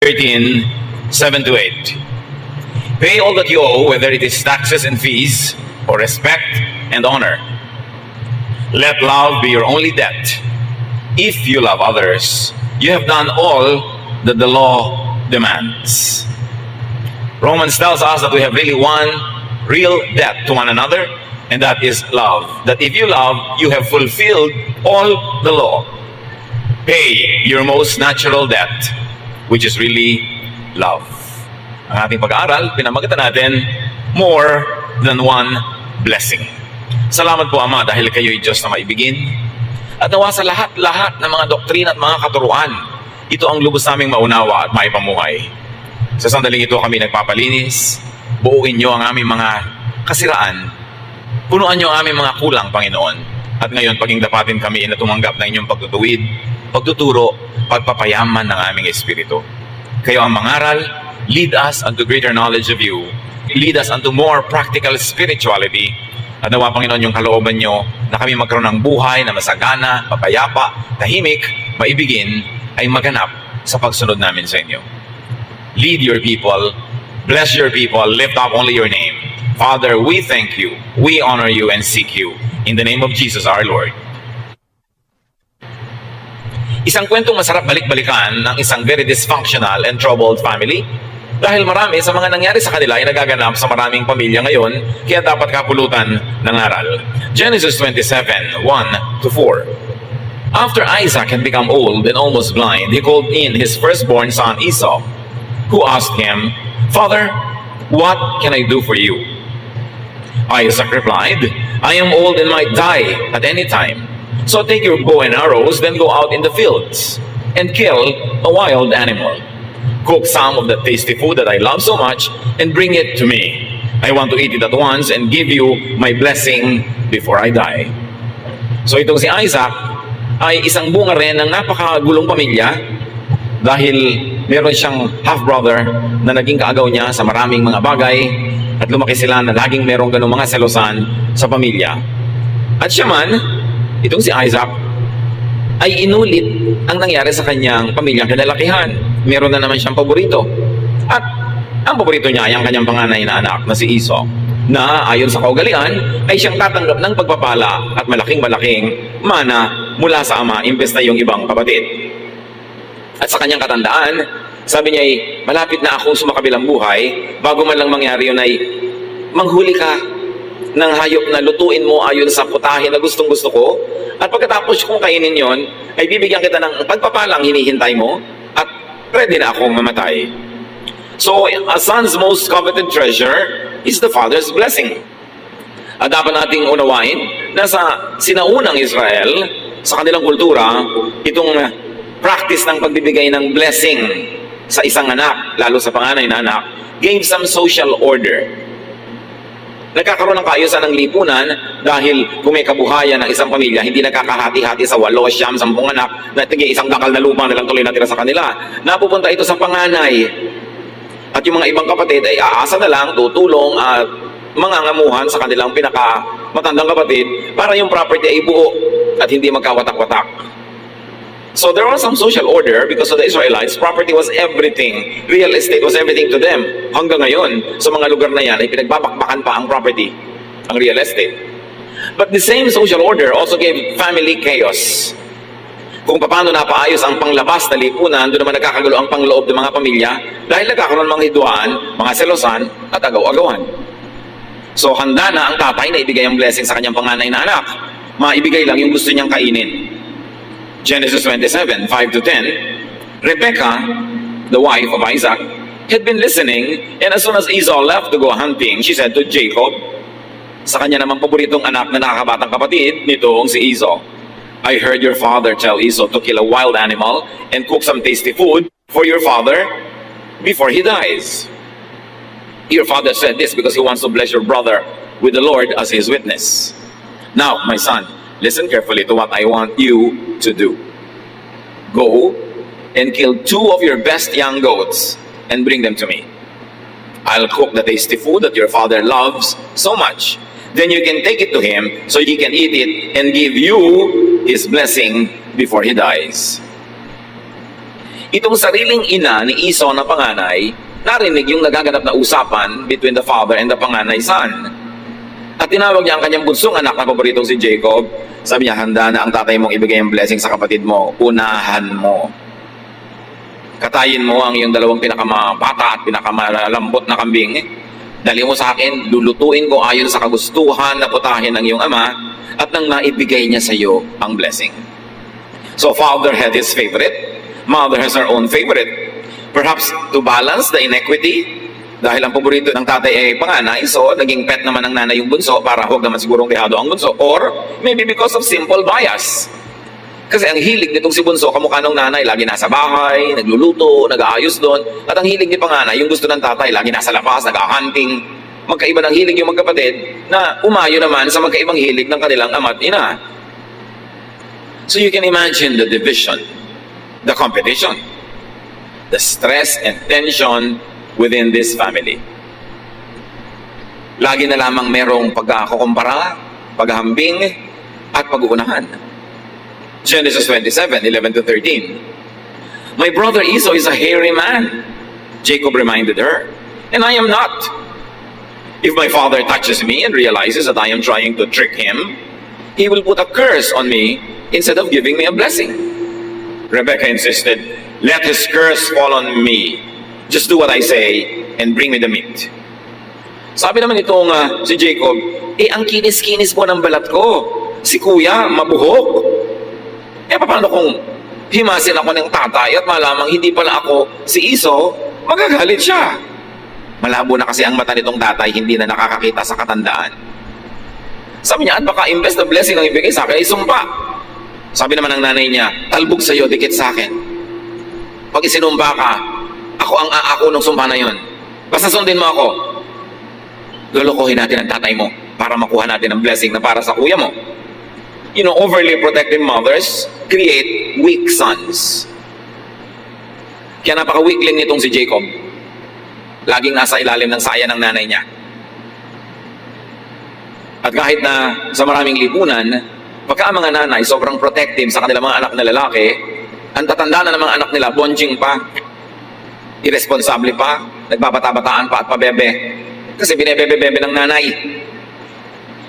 13, 7 to 8. Pay all that you owe, whether it is taxes and fees, or respect and honor. Let love be your only debt. If you love others, you have done all that the law demands. Romans tells us that we have really one real debt to one another, and that is love. That if you love, you have fulfilled all the law. Pay your most natural debt, which is really love. Ang ating pag-aaral, pinamagatan natin, more than one blessing. Salamat po, Ama, dahil kayo'y Diyos na maibigin. At nawa sa lahat-lahat ng mga doktrina at mga katuruan, ito ang lubos naming maunawa at maipamuhay. Sa sandaling ito kami nagpapalinis, buuin niyo ang aming mga kasiraan, punuan niyo ang aming mga kulang, Panginoon. At ngayon, paging dapatin kami na tumanggap ng inyong pagtutuwid, pagtuturo, pagpapayaman ng aming espiritu. Kayo ang mangaral, lead us unto greater knowledge of you, lead us unto more practical spirituality, at nawa, Panginoon, yung kalooban nyo na kami magkaroon ng buhay na masagana, mapayapa, tahimik, maibigin, ay maganap sa pagsunod namin sa inyo. Lead your people, bless your people, lift up only your name. Father, we thank you, we honor you and seek you. In the name of Jesus our Lord. Isang kwentong masarap balik-balikan ng isang very dysfunctional and troubled family. Dahil marami sa mga nangyari sa kanila ay nagaganap sa maraming pamilya ngayon, kaya dapat kapulutan ng aral. Genesis 27, 1 to 4. After Isaac had become old and almost blind, he called in his firstborn son Esau, who asked him, "Father, what can I do for you?" Isaac replied, "I am old and might die at any time. So take your bow and arrows, then go out in the fields and kill a wild animal. Cook some of the tasty food that I love so much and bring it to me. I want to eat it at once and give you my blessing before I die." So itong si Isaac ay isang bunga rin ng napakagulong pamilya dahil meron siyang half-brother na naging kaagaw niya sa maraming mga bagay at lumaki sila na laging merong ganong mga selosan sa pamilya. At siya man, itong si Isaac, ay inulit ang nangyari sa kanyang pamilyang kinalakihan. Meron na naman siyang paborito. At ang paborito niya ay ang kanyang panganay na anak na si Esau, na ayon sa kaugalian ay siyang tatanggap ng pagpapala at malaking-malaking mana mula sa ama imbes na yung ibang kapatid. At sa kanyang katandaan, sabi niya ay malapit na akong sumakabilang buhay, bago man lang mangyari yun ay manghuli ka ng hayop na lutuin mo ayon sa putahe na gustong-gusto ko, at pagkatapos kong kainin yon, ay bibigyan kita ng pagpapalang hinihintay mo, at ready na akong mamatay. So, a son's most coveted treasure is the father's blessing. At dapat nating unawain na sa sinaunang Israel, sa kanilang kultura, itong practice ng pagbibigay ng blessing sa isang anak, lalo sa panganay na anak, gave some social order. Nagkakaroon ng kaayusan ng lipunan dahil kung may kabuhayan ng isang pamilya, hindi nagkakahati-hati sa 8, 9, 10 anak na tigay isang dakal na lupa na lang tuloy natira sa kanila. Napupunta ito sa panganay. At yung mga ibang kapatid ay aasa na lang, tutulong at mangangamuhan sa kanilang pinakamatandang kapatid para yung property ay buo at hindi magkawatak-watak. So there was some social order because of the Israelites. Property was everything. Real estate was everything to them. Hanggang ngayon, sa mga lugar na yan, ay pinagbabakbakan pa ang property, ang real estate. But the same social order also gave family chaos. Kung paano napaayos ang panglabas na lipunan, doon naman nagkakagulo ang pangloob ng mga pamilya dahil nagkakaroon ng mga hidwaan, mga selosan, at agaw-agawan. So handa na ang tatay na ibigay ang blessing sa kanyang panganay na anak. Maibigay lang yung gusto niyang kainin. Genesis 27, 5 to 10, Rebekah, the wife of Isaac, had been listening, and as soon as Esau left to go hunting, she said to Jacob, sa kanya namang paboritong anak na nakakabatang kapatid nitong si Esau, "I heard your father tell Esau to kill a wild animal and cook some tasty food for your father before he dies. Your father said this because he wants to bless your brother with the Lord as his witness. Now, my son, listen carefully to what I want you to do. Go and kill 2 of your best young goats and bring them to me. I'll cook the tasty food that your father loves so much. Then you can take it to him so he can eat it and give you his blessing before he dies." itong sariling ina ni Esau na panganay, narinig yung nagaganap na usapan between the father and the panganay son. At tinawag niya ang kanyang bunsong anak na paboritong si Jacob. Sabi niya, handa na ang tatay mong ibigay ang blessing sa kapatid mo. Unahan mo. Katayin mo ang iyong dalawang pinakamabata at pinakamalambot na kambing. Dali mo sa akin, lulutuin ko ayon sa kagustuhan na putahin ng iyong ama at nang naibigay niya sa iyo ang blessing. So father had his favorite. Mother has her own favorite. Perhaps to balance the inequity, dahil ang paborito ng tatay ay panganay, so naging pet naman ng nanay yung bunso para huwag naman sigurong dehado ang bunso. Or maybe because of simple bias. Kasi ang hilig nitong si bunso, kamukha ng nanay, lagi nasa bahay, nagluluto, nag-aayos doon. At ang hilig ni panganay, yung gusto ng tatay, lagi nasa labas, nag-hunting. Magkaiba ng hilig yung magkapatid na umayo naman sa magkaibang hilig ng kanilang ama at ina. So you can imagine the division, the competition, the stress and tension within this family. Lagi na lamang merong pagkakukumpara, paghahambing, at pag-uunahan. Genesis 27:11-13. My brother Esau is a hairy man, Jacob reminded her, and I am not. If my father touches me and realizes that I am trying to trick him, he will put a curse on me instead of giving me a blessing. Rebecca insisted, let his curse fall on me. Just do what I say and bring me the meat. Sabi naman itong si Jacob, ang kinis-kinis po ng balat ko. Si kuya, mabuhok. Paano kung himasin ako ng tatay at malamang hindi pala ako si Esau, magagalit siya. Malabo na kasi ang mata nitong tatay, hindi na nakakakita sa katandaan. Sabi niya, at baka imbes na blessing ang ibigay sa akin, ay sumpa. Sabi naman ng nanay niya, talbog sa iyo, dikit sa akin. Pag isinumpa ka, ako ang aako ng sumpa na yon. Basta sundin mo ako. Lulukuhin natin ang tatay mo para makuha natin ang blessing na para sa kuya mo. You know, overly protective mothers create weak sons. Kaya napaka-weakling nitong si Jacob. Laging nasa ilalim ng saya ng nanay niya. At kahit na sa maraming lipunan, pagka ang mga nanay sobrang protective sa kanilang mga anak na lalaki, ang tatanda na ng mga anak nila, bonjing pa, irresponsible pa, nagbabata-bataan pa at pabebe. Kasi binebebe-bebe ng nanay.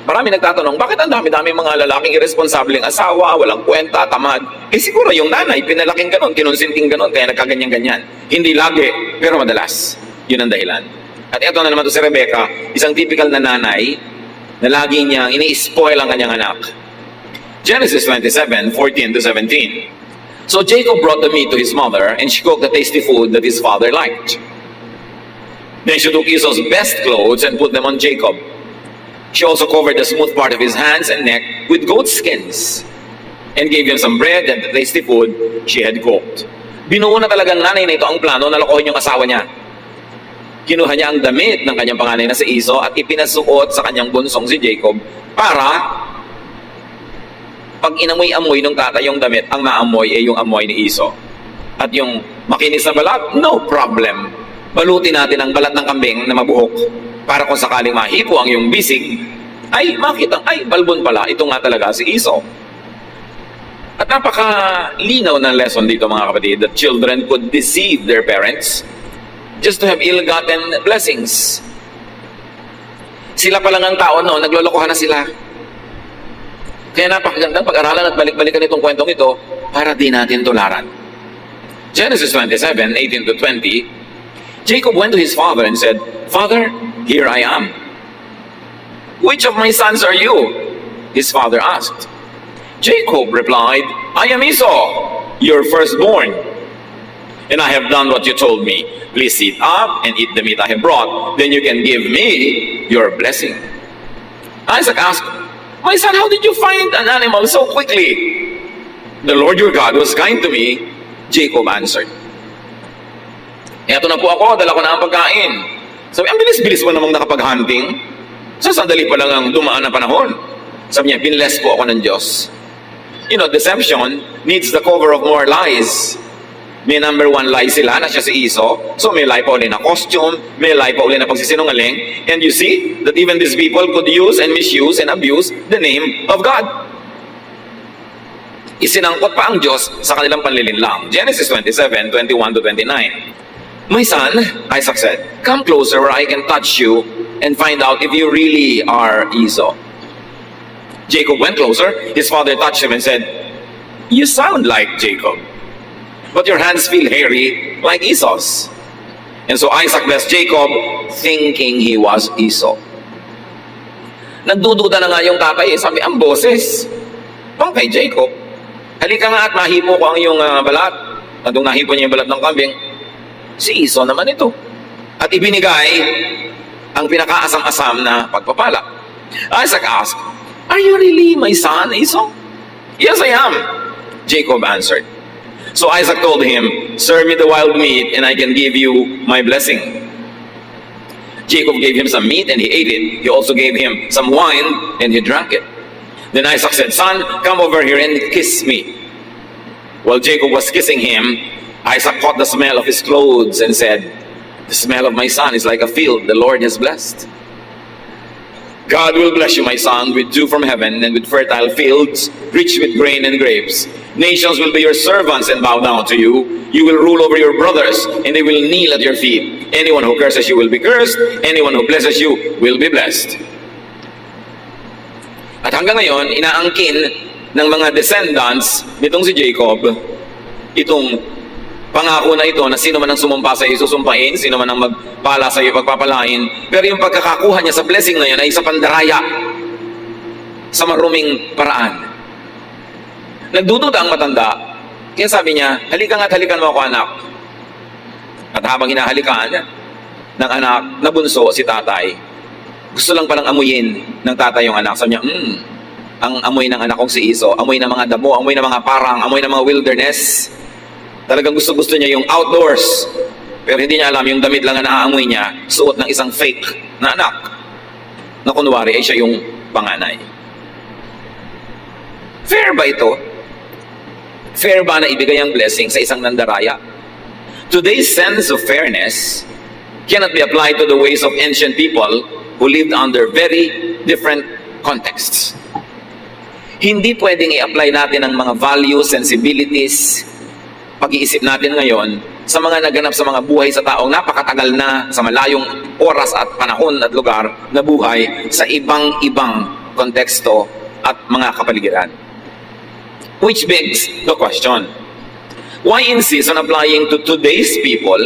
Marami nagtatanong, bakit ang dami-dami mga lalaking irresponsableng asawa, walang kwenta, tamad? Siguro yung nanay, pinalaking ganon, kinonsinting ganon, kaya nagkaganyan-ganyan. Hindi lagi, pero madalas. Yun ang dahilan. At ito na naman to si Rebecca, isang typical na nanay, na lagi niyang ini-spoil ang kanyang anak. Genesis 27:14-17. So Jacob brought the meat to his mother, and she cooked the tasty food that his father liked. Then she took Esau's best clothes and put them on Jacob. She also covered the smooth part of his hands and neck with goat skins and gave him some bread and the tasty food she had cooked. Binuo na talagang nanay na ito ang plano na lokohin yung asawa niya. Kinuha niya ang damit ng kanyang panganay na si Esau at ipinasuot sa kanyang bunsong si Jacob para pag inamoy-amoy ng tatay yung damit, ang maamoy ay yung amoy ni Esau. At yung makinis na balat, no problem. Balutin natin ang balat ng kambing na mabuhok para kung sakaling mahipo ang iyong bisig, ay makita, ay balbon pala, ito nga talaga si Esau. At napakalinaw ng lesson dito mga kapatid, that children could deceive their parents just to have ill-gotten blessings. Sila pa lang ang tao, no, naglolokohan na sila. Kaya napakagandang pag-aralan at balik-balikan itong kwentong ito para di natin tularan. Genesis 27:18-20, Jacob went to his father and said, Father, here I am. Which of my sons are you? His father asked. Jacob replied, I am Esau, your firstborn. And I have done what you told me. Please sit up and eat the meat I have brought. Then you can give me your blessing. Isaac asked, My son, how did you find an animal so quickly? The Lord your God was kind to me, Jacob answered. Eto na po ako, dala ko na ang pagkain. Sabi, ang bilis-bilis mo namang nakapag-hunting. Sa sandali pa lang ang dumaan na panahon. Sabi niya, binless po ako ng Diyos. You know, deception needs the cover of more lies. May number one lie sila na siya si Esau. So may lie pa uli na costume, may lie pa uli na pagsisinungaling. And you see that even these people could use and misuse and abuse the name of God. isinangkot pa ang Diyos sa kanilang panlilinlang. Genesis 27:21-29. My son, Isaac said, come closer where I can touch you and find out if you really are Esau. Jacob went closer. His father touched him and said, you sound like Jacob, but your hands feel hairy like Esau's. And so Isaac blessed Jacob, thinking he was Esau. Nagdududa na nga yung tatay. Sabi, ang boses, pang kay Jacob. Halika nga at mahipo ko ang iyong balat. At nung nahipo niya yung balat ng kambing, si Esau naman ito. At ibinigay ang pinakaasam-asam na pagpapala. Isaac asked, are you really my son, Esau? Yes, I am, Jacob answered. So Isaac told him, serve me the wild meat and I can give you my blessing. Jacob gave him some meat and he ate it. He also gave him some wine and he drank it. Then Isaac said, son, come over here and kiss me. While Jacob was kissing him, Isaac caught the smell of his clothes and said, the smell of my son is like a field the Lord has blessed. God will bless you, my son, with dew from heaven and with fertile fields, rich with grain and grapes. Nations will be your servants and bow down to you. You will rule over your brothers, and they will kneel at your feet. Anyone who curses you will be cursed. Anyone who blesses you will be blessed. At hanggang ngayon, inaangkin ng mga descendants nitong si Jacob, itong pangako na ito na sino man ang sumumpa sa iyo susumpain, sino man ang magpala sa iyo pagpapalain. Pero yung pagkakakuha niya sa blessing na yun ay sa pandaraya, sa maruming paraan. Nagdududa ang matanda, kaya sabi niya, halika nga't halikan mo ako, anak. At habang hinahalikan ng anak na bunso si tatay, gusto lang palang amuyin ng tatay yung anak. Sabi niya, ang amoy ng anak kong si Esau, amoy ng mga damo, amoy ng mga parang, amoy ng mga wilderness. Talagang gusto-gusto niya yung outdoors. Pero hindi niya alam yung damit lang na naaamoy niya, suot ng isang fake na anak. Na kunwari ay siya yung panganay. Fair ba ito? Fair ba na ibigay ang blessing sa isang nandaraya? Today's sense of fairness cannot be applied to the ways of ancient people who lived under very different contexts. Hindi pwedeng i-apply natin ang mga values, sensibilities, pag-iisip natin ngayon sa mga naganap sa mga buhay sa taong napakatagal na sa malayong oras at panahon at lugar na buhay sa ibang-ibang konteksto at mga kapaligiran. Which begs the question, why insist on applying to today's people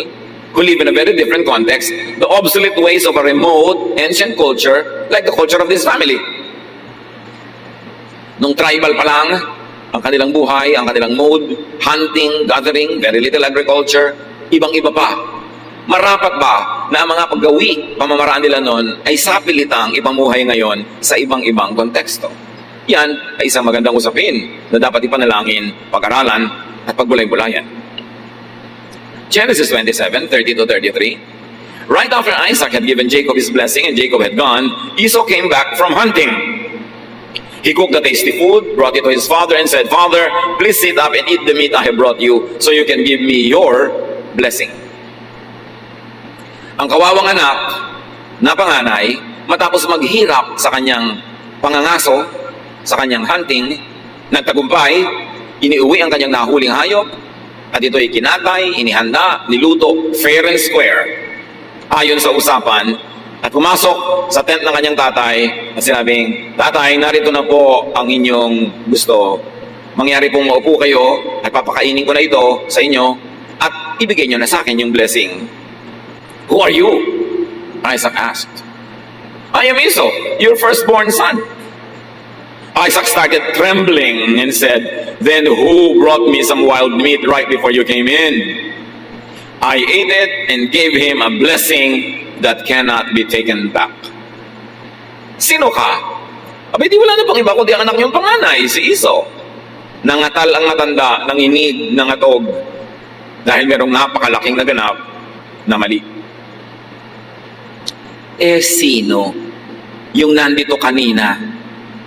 who live in a very different context the obsolete ways of a remote, ancient culture like the culture of this family? Nung tribal pa lang, ang kanilang buhay, ang kanilang mode, hunting, gathering, very little agriculture, ibang-iba pa. Marapat ba na ang mga paggawi, pamamaraan nila noon ay sapilitang ipamuhay ngayon sa ibang-ibang konteksto? Yan ay isang magandang usapin na dapat ipanalangin, pag-aralan at pagbulay-bulayan. Genesis 27:30-33. Right after Isaac had given Jacob his blessing and Jacob had gone, Esau came back from hunting. He cooked the tasty food, brought it to his father and said, Father, please sit up and eat the meat I have brought you so you can give me your blessing. Ang kawawang anak na panganay, matapos maghirap sa kanyang pangangaso, sa kanyang hunting, nagtagumpay, iniuwi ang kanyang nahuling hayop, at ito'y kinatay, inihanda, niluto, fair and square, ayon sa usapan, at pumasok sa tent ng kanyang tatay at sinabing, Tatay, narito na po ang inyong gusto. Mangyari pong maupo kayo at papakainin ko na ito sa inyo at ibigay nyo na sa akin yung blessing. Who are you? Isaac asked. I am Esau, your firstborn son. Isaac started trembling and said, Then who brought me some wild meat right before you came in? I ate it and gave him a blessing that cannot be taken back. Sino ka? Abay, di wala na pang iba kundi ang anak niyong panganay, si Esau. Nangatal ang matanda, nanginig, nangatog, dahil merong napakalaking naganap na mali. Sino? Yung nandito kanina,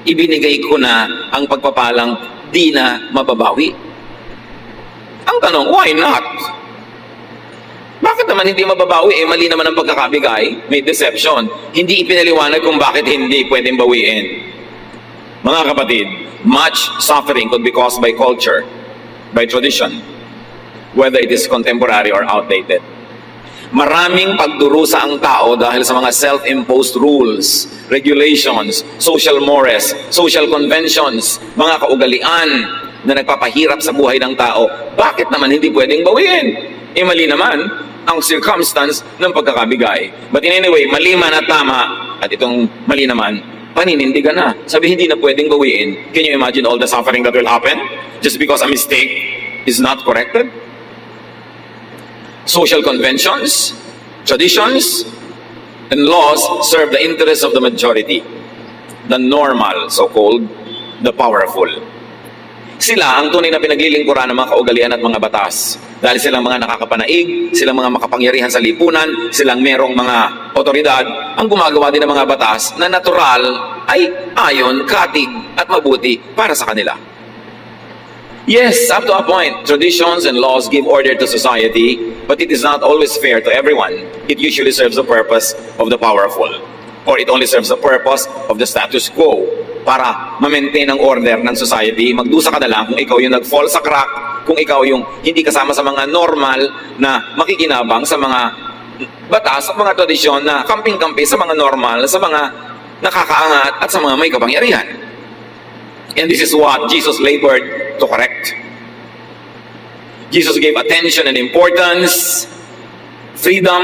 ibinigay ko na ang pagpapalang di na mababawi. Ang tanong, why not? Bakit naman hindi mababawi? Mali naman ang pagkakabigay. May deception. Hindi ipinaliwanag kung bakit hindi pwedeng bawiin. Mga kapatid, much suffering could be caused by culture, by tradition, whether it is contemporary or outdated. Maraming pagdurusa ang tao dahil sa mga self-imposed rules, regulations, social mores, social conventions, mga kaugalian na nagpapahirap sa buhay ng tao. Bakit naman hindi pwedeng bawiin? Mali naman ang circumstance ng pagkakabigay. But in any way, mali man at tama, at itong mali naman, paninindigan na. Sabi, hindi na pwedeng bawiin. Can you imagine all the suffering that will happen just because a mistake is not corrected? Social conventions, traditions, and laws serve the interests of the majority, the normal, so-called, the powerful. Sila ang tunay na pinaglilingkuran ng mga kaugalian at mga batas. Dahil silang mga nakakapanaig, silang mga makapangyarihan sa lipunan, silang merong mga otoridad, ang gumagawa din ng mga batas na natural ay ayon, katig at mabuti para sa kanila. Yes, up to a point, traditions and laws give order to society, but it is not always fair to everyone. It usually serves the purpose of the powerful, or it only serves the purpose of the status quo, para ma-maintain ang order ng society. Magdusa ka na lang kung ikaw yung nag-fall sa crack, kung ikaw yung hindi kasama sa mga normal na makikinabang sa mga batas at mga tradisyon na kamping-kampi sa mga normal, sa mga nakakaangat at sa mga may kapangyarihan. And this is what Jesus labored to correct. Jesus gave attention and importance, freedom,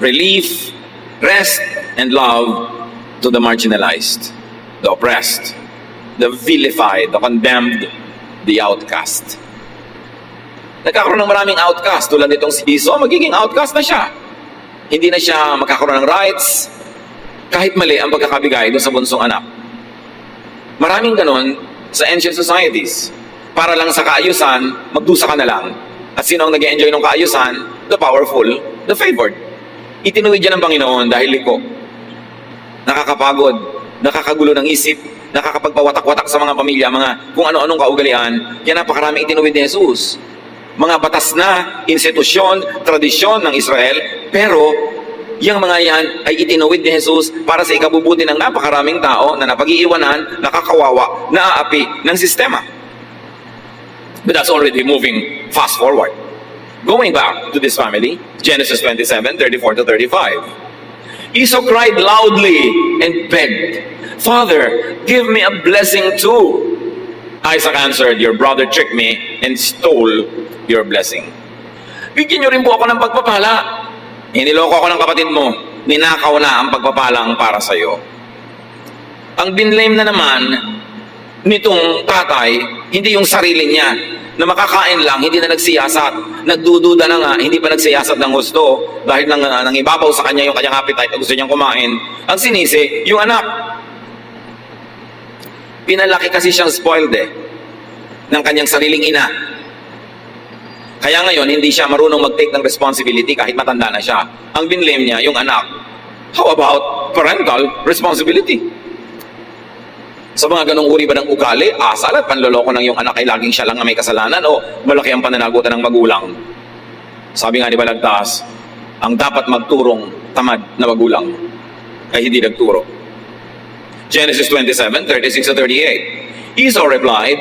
relief, rest, and love to the marginalized, the oppressed, the vilified, the condemned, the outcast. Nagkakaroon ng maraming outcast tulad nitong si Iso, magiging outcast na siya. Hindi na siya magkakaroon ng rights kahit mali ang pagkakabigay doon sa bunsong anak. Maraming ganon sa ancient societies. Para lang sa kaayusan, magdusa ka na lang. At sino ang nag-enjoy ng kaayusan? The powerful, the favored. Itinuwid yan ng Panginoon dahil liko. Nakakapagod, nakakagulo ng isip, nakakapagpawatak-watak sa mga pamilya, mga kung ano-anong kaugalian. Kaya napakaraming itinuwid ni Jesus. Mga batas na, institusyon, tradisyon ng Israel, pero yung mga yan ay itinuwid ni Jesus para sa ikabubuti ng napakaraming tao na napag-iiwanan, nakakawawa, naaapi ng sistema. But that's already moving fast forward. Going back to this family, Genesis 27, 34 to 35. Esau cried loudly and begged, "Father, give me a blessing too." Isaac answered, "Your brother tricked me and stole your blessing." Bigyan niyo rin po ako ng pagpapala. Iniloko ako ng kapatid mo, ninakaw na ang pagpapalang para sa iyo. Ang binlame na naman nitong tatay, hindi yung sarili niya, na makakain lang, hindi na nagsiyasat. Nagdududa na nga, hindi pa nagsiyasat ng gusto dahil nangibabaw sa kanya yung kanyang appetite na gusto niyang kumain. Ang sinisi, yung anak. Pinalaki kasi siyang spoiled ng kanyang sariling ina. Kaya ngayon, hindi siya marunong mag-take ng responsibility kahit matanda na siya. Ang binlame niya, yung anak. How about parental responsibility? Sa mga ganong uri ba ng ugali, asal at panloloko ng yung anak ay laging siya lang na may kasalanan o malaki ang pananagutan ng magulang? Sabi nga ni Balagtas, ang dapat magturong tamad na magulang ay hindi nagturo. Genesis 27, 36 to 38. Esau replied,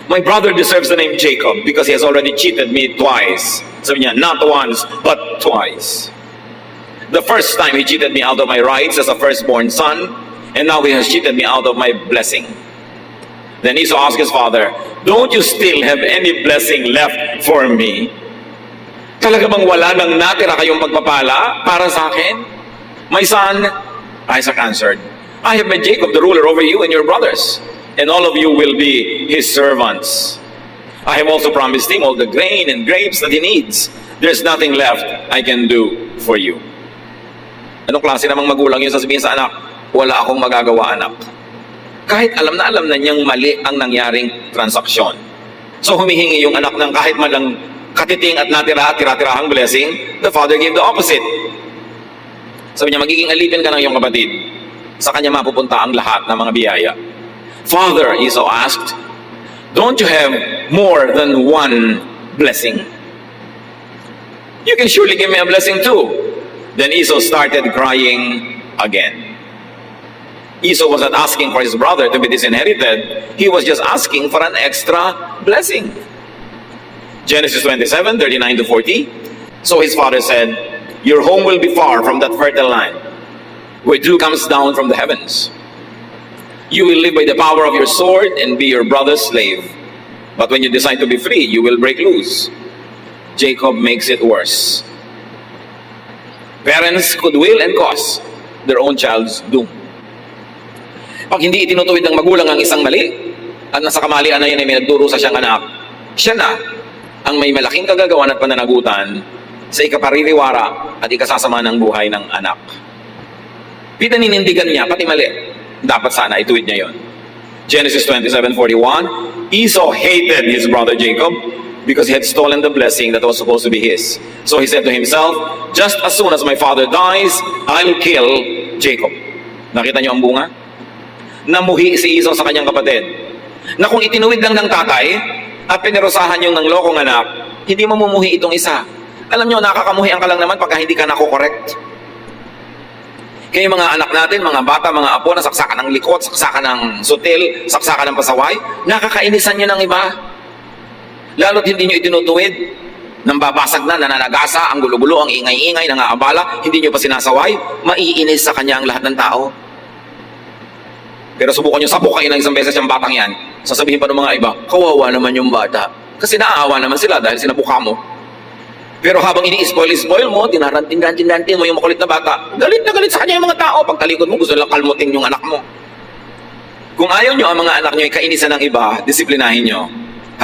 "My brother deserves the name Jacob because he has already cheated me twice." Sabi niya, not once, but twice. The first time he cheated me out of my rights as a firstborn son, and now he has cheated me out of my blessing. Then Esau asked his father, "Don't you still have any blessing left for me?" Talaga bang wala nang natira kayong pagpapala para sa akin? "My son," Isaac answered, "I have made Jacob the ruler over you and your brothers, and all of you will be his servants. I have also promised him all the grain and grapes that he needs. There's nothing left I can do for you." Anong klase namang magulang yun sasabihin sa anak? Wala akong magagawa, anak. Kahit alam na niyang mali ang nangyaring transaksyon. So humihingi yung anak ng kahit man lang katiting at tira-tirahang blessing. The father gave the opposite. Sabi niya, magiging alipin ka ng iyong kapatid. Sa kanya mapupunta ang lahat ng mga biyaya. "Father," Esau asked, "don't you have more than one blessing? You can surely give me a blessing too." Then Esau started crying again. Esau was not asking for his brother to be disinherited. He was just asking for an extra blessing. Genesis 27, 39 to 40. So his father said, "Your home will be far from that fertile land, where dew comes down from the heavens. You will live by the power of your sword and be your brother's slave. But when you decide to be free, you will break loose." Jacob makes it worse. Parents could will and cause their own child's doom. Pag hindi itinutuwid ng magulang ang isang mali, at nasa kamalian na yun ay may nagturo sa siyang anak, siya na ang may malaking kagagawan at pananagutan sa ikapaririwara at ikasasama ng buhay ng anak. Pinaninindigan niya, pati mali. Dapat sana ituwid niya yon. Genesis 27:41, Esau hated his brother Jacob because he had stolen the blessing that was supposed to be his. So he said to himself, "Just as soon as my father dies, I'll kill Jacob." Nakita niyo ang bunga? Namuhi si Esau sa kanyang kapatid, na kung itinuwid lang ng tatay at pinerusahan yung ng lokong anak, hindi mamumuhi itong isa. Alam nyo, nakakamuhian ka lang naman pagka hindi ka nako-correct. Kaya mga anak natin, mga bata, mga apo, na saksakan ng likot, saksakan ng sutil, saksakan ng pasaway, nakakainisan nyo ng iba. Lalo't hindi nyo itinutuwid, nang babasag na, nananagasa, ang gulo-gulo, ang ingay-ingay, nangaabala, hindi nyo pa sinasaway, maiinis sa kanya ang lahat ng tao. Pero subukan nyo, sabok kayo ng isang beses yung batang yan. Sasabihin pa ng mga iba, kawawa naman yung bata. Kasi naaawa naman sila dahil sinabuka mo. Pero habang ini-spoil mo, tinarantin-rantin mo yung makulit na bata, galit na galit sa kanya yung mga tao. Pag talikod mo, gusto lang kalmutin yung anak mo. Kung ayaw nyo ang mga anak nyo ay kainisan ng iba, disiplinahin nyo.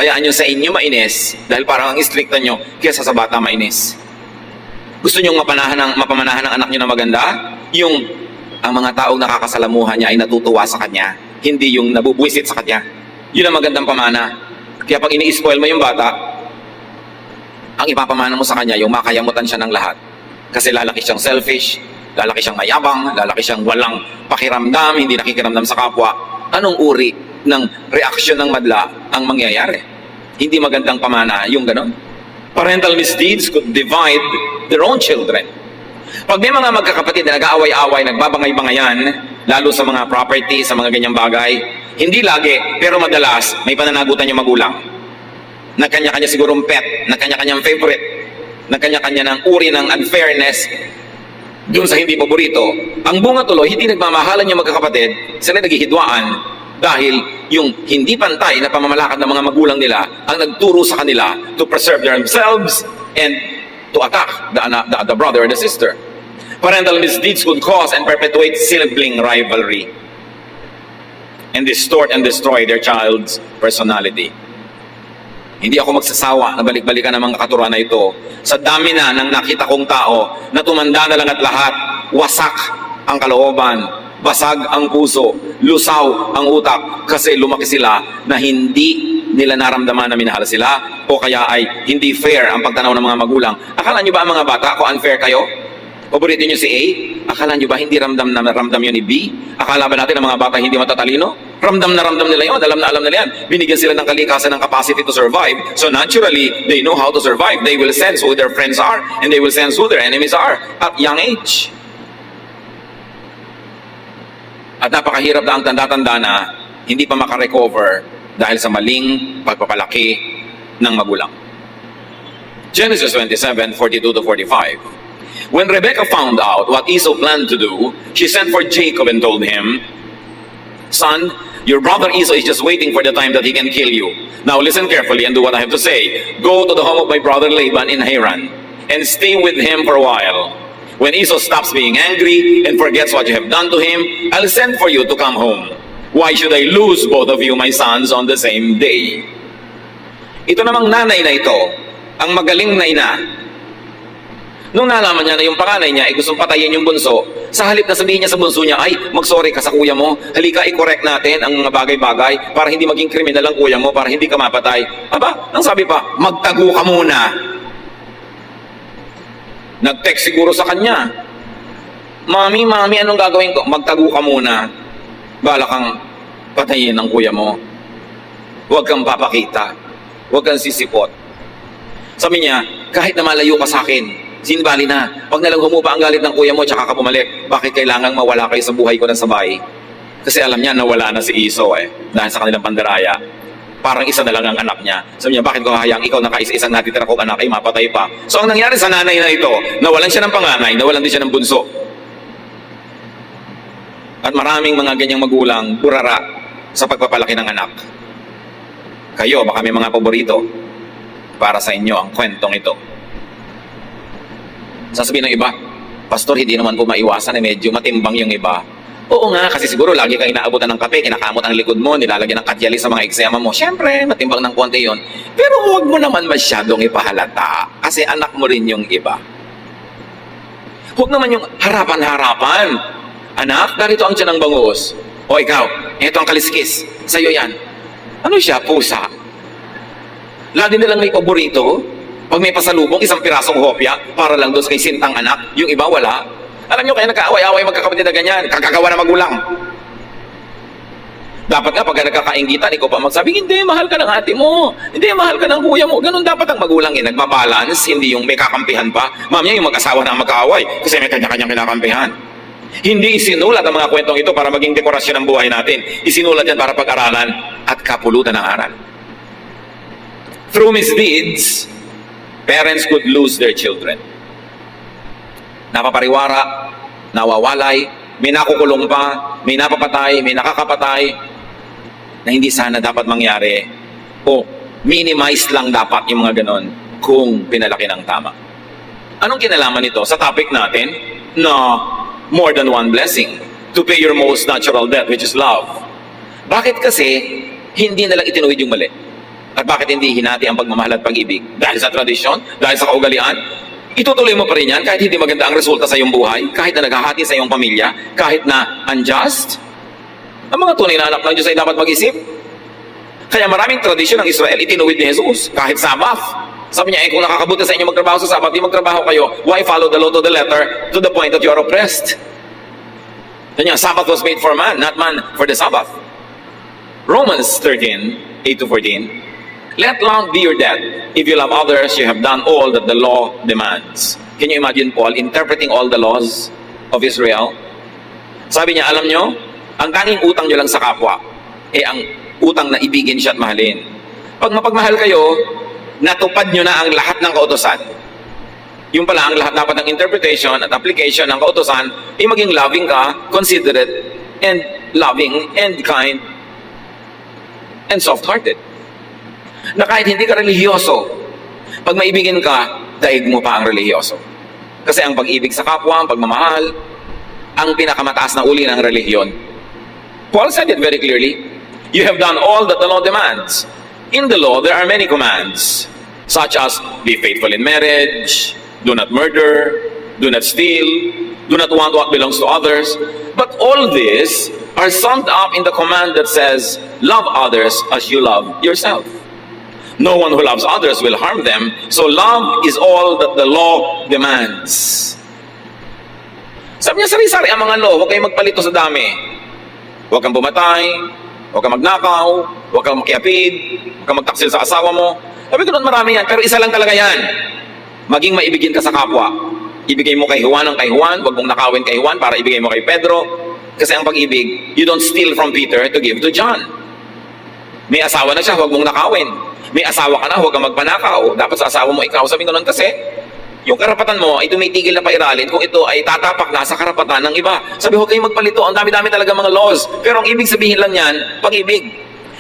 Hayaan nyo sa inyo mainis dahil parang ang istrikta nyo kaysa sa bata mainis. Gusto nyo mapamanahan ng anak nyo na maganda? Yung ang mga taong nakakasalamuhan niya ay natutuwa sa kanya, hindi yung nabubwisit sa kanya. Yun ang magandang pamana. Kaya pag ini-spoil mo yung bata, ang ipapamana mo sa kanya, yung makayamutan siya ng lahat. Kasi lalaki siyang selfish, lalaki siyang mayabang, lalaki siyang walang pakiramdam, hindi nakikiramdam sa kapwa. Anong uri ng reaksyon ng madla ang mangyayari? Hindi magandang pamana yung ganon. Parental misdeeds could divide their own children. Pag may mga magkakapatid na nag-aaway-away, nagbabangay-bangayan, lalo sa mga property, sa mga ganyang bagay, hindi lagi, pero madalas, may pananagutan yung magulang. Nagkanya-kanya sigurong pet, nagkanya-kanyang favorite, nagkanya-kanya ng uri ng unfairness dun sa hindi paborito. Ang bunga tuloy, hindi nagmamahalan yung magkakapatid, sila naghihidwaan dahil yung hindi pantay na pamamalakad ng mga magulang nila ang nagturo sa kanila to preserve themselves and to attack the brother or the sister. Parental misdeeds could cause and perpetuate sibling rivalry and distort and destroy their child's personality. Hindi ako magsasawa na balik-balikan ang mga katuruan na ito. Sa dami na ng nakita kong tao na tumanda na lang at lahat, wasak ang kalooban, basag ang puso, lusaw ang utak kasi lumaki sila na hindi nila naramdaman na minahal sila o kaya ay hindi fair ang pagtanaw ng mga magulang. Akala nyo ba ang mga bata kung unfair kayo? Paborito nyo si A? Akala nyo ba hindi ramdam yun ni B? Akala ba natin ang mga bata hindi matatalino? Ramdam na ramdam nila yun, alam na yan. Binigyan sila ng kalikasan ng capacity to survive. So naturally, they know how to survive. They will sense who their friends are and they will sense who their enemies are at young age. At napakahirap na ang tanda-tanda na hindi pa makarecover dahil sa maling pagpapalaki ng magulang. Genesis 27:42 to 45. When Rebekah found out what Esau planned to do, she sent for Jacob and told him, "Son, your brother Esau is just waiting for the time that he can kill you. Now listen carefully and do what I have to say. Go to the home of my brother Laban in Haran and stay with him for a while. When Esau stops being angry and forgets what you have done to him, I'll send for you to come home. Why should I lose both of you, my sons, on the same day?" Ito namang nanay na ito, ang magaling na ina. Nung nalaman niya na yung panganay niya ay gustong patayin yung bunso, sa halip na sabihin niya sa bunso niya, ay, mag-sorry ka sa kuya mo, halika i-correct natin ang mga bagay-bagay para hindi maging kriminal ang kuya mo, para hindi ka mapatay. Aba, ang sabi pa, magtago ka muna. Nag-text siguro sa kanya, Mami, anong gagawin ko? Magtago ka muna. Bala kang patayin ang kuya mo. Huwag kang papakita. Huwag kang sisipot. Sabi niya, kahit na malayo ka sa akin, sinbali na. Pag nalang humupa ang galit ng kuya mo, tsaka ka bumalik, bakit kailangang mawala kayo sa buhay ko ng sabay? Kasi alam niya nawala na si Esau dahil sa kanilang pandaraya. Parang isa na lang ang anak niya. Sabi niya, bakit ko hahayang ikaw na kaisa-isang natitira kong anak ay mapatay pa? So ang nangyari sa nanay na ito, nawalan siya ng panganay, nawalan din siya ng bunso. At maraming mga ganyang magulang burara sa pagpapalaki ng anak. Kayo, baka may mga paborito para sa inyo ang kwentong ito. Sasabihin ng iba, Pastor, hindi naman po maiwasan, medyo matimbang yung iba. Oo nga, kasi siguro lagi kang inaabutan ng kape, kinakamot ang likod mo, nilalagyan ng katyali sa mga eksema mo. Siyempre, matimbang ng konti yun. Pero huwag mo naman masyadong ipahalata kasi anak mo rin yung iba. Huwag naman yung harapan-harapan. Anak, narito ang tiyan ng bangus. O ikaw, ito ang kaliskis. Sa'yo yan. Ano siya? Pusa. Lagi nilang may paborito. Pag may pasalubong, isang pirasong hopya para lang doon kay sintang anak. Yung iba, wala. Alam nyo, kaya nagkaaway-away magkakapatid na ganyan. Kakagawa na magulang. Dapat nga, pag nagkakaingitan, ikaw pa magsabi, hindi, mahal ka ng ate mo. Hindi, mahal ka ng kuya mo. Ganun dapat ang magulang nagbabalance, hindi yung may kakampihan pa. Mamaya yung mag-asawa na magkaaway kasi may kanya-kanyang kinakampihan. Hindi isinulat ang mga kwentong ito para maging dekorasyon ng buhay natin. Isinulat yan para pag-aralan at kapulutan ng aral. Through misdeeds, parents could lose their children. Napapariwara, nawawalay, may nakukulong pa, may napapatay, may nakakapatay, na hindi sana dapat mangyari o minimize lang dapat yung mga ganon kung pinalaki ng tama. Anong kinalaman nito sa topic natin na more than one blessing to pay your most natural debt, which is love? Bakit kasi hindi nalang itinuwid yung mali? At bakit hindi hinati ang pagmamahal at pag-ibig? Dahil sa tradisyon? Dahil sa kaugalian? Itutuloy mo pa rin yan kahit hindi maganda ang resulta sa iyong buhay, kahit na naghahati sa iyong pamilya, kahit na unjust. Ang mga tunay na anak ng Diyos ay dapat mag-isip. Kaya maraming tradisyon ng Israel itinuwid ni Jesus, kahit Sabbath. Sabi niya, kung nakakabuti sa inyo magtrabaho sa Sabbath, di magtrabaho kayo. Why follow the law to the letter to the point that you are oppressed? Kanya, Sabbath was made for man, not man for the Sabbath. Romans 13, 8-14. Let love be your debt. If you love others, you have done all that the law demands. Can you imagine Paul interpreting all the laws of Israel? Sabi niya, alam nyo, ang tanging utang nyo lang sa kapwa, ang utang na ibigin siya at mahalin. Pag mapagmahal kayo, natupad nyo na ang lahat ng kautosan. Yung pala, ang lahat dapat ng interpretation at application ng kautosan, maging loving ka, considerate, and loving, and kind, and soft-hearted. Na kahit hindi ka relihiyoso, pag maibigin ka, daig mo pa ang relihiyoso. Kasi ang pag-ibig sa kapwa, ang pagmamahal, ang pinakamataas na uli ng relihiyon. Paul said it very clearly. You have done all that the law demands. In the law, there are many commands, such as be faithful in marriage, do not murder, do not steal, do not want what belongs to others. But all these are summed up in the command that says, love others as you love yourself. No one who loves others will harm them, so love is all that the law demands. Sabi niya, sari-sari ang mga law, huwag kayong magpalito sa dami. Huwag kang pumatay, huwag kang magnakaw, huwag kang makiapid, huwag kang magtaksil sa asawa mo. Sabi ko nun, marami yan, pero isa lang talaga yan. Maging maibigin ka sa kapwa. Ibigay mo kay Juan ang kay Juan, huwag mong nakawin kay Juan para ibigay mo kay Pedro. Kasi ang pag-ibig, you don't steal from Peter to give to John. May asawa na siya, huwag mong nakawin. May asawa ka na, huwag kang magpanakaw. Dapat sa asawa mo ikaw. Sabi ko nun kasi, yung karapatan mo ay tumitigil na pairalin kung ito ay tatapak na sa karapatan ng iba. Sabi, huwag kayong magpalito. Ang dami-dami talaga mga laws. Pero ang ibig sabihin lang yan, pag-ibig.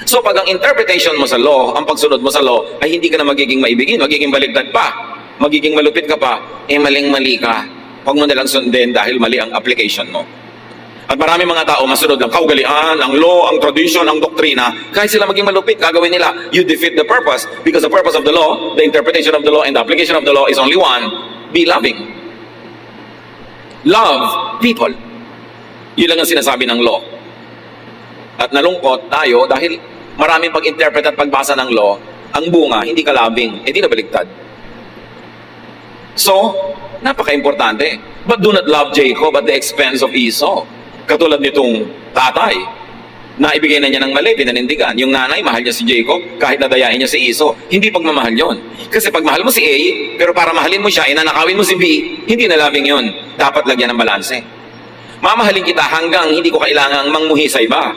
So pag ang interpretation mo sa law, ang pagsunod mo sa law, ay hindi ka na magiging maibigin, magiging baligtad pa. Magiging malupit ka pa, maling-mali ka. Huwag mo nalang sundin dahil mali ang application mo. At marami mga tao masunod ng kaugalian, ang law, ang tradition, ang doktrina. Kahit sila maging malupit, gagawin nila. You defeat the purpose because the purpose of the law, the interpretation of the law, and the application of the law is only one. Be loving. Love people. Yun lang ang sinasabi ng law. At nalungkot tayo dahil maraming pag-interpret at pagbasa ng law, ang bunga, hindi ka loving, hindi na baligtad. So, napaka-importante. But do not love Jacob at the expense of Esau. Katulad nitong tatay, na ibigay na niya ng mali, pinanindigan. Yung nanay, mahal niya si Jacob, kahit nadayain niya si Esau. Hindi pagmamahal yon. Kasi pag mahal mo si A, pero para mahalin mo siya, inanakawin mo si B, hindi na loving yon. Dapat lagyan ng balanse. Mamahalin kita hanggang hindi ko kailangang mangmuhi sa iba.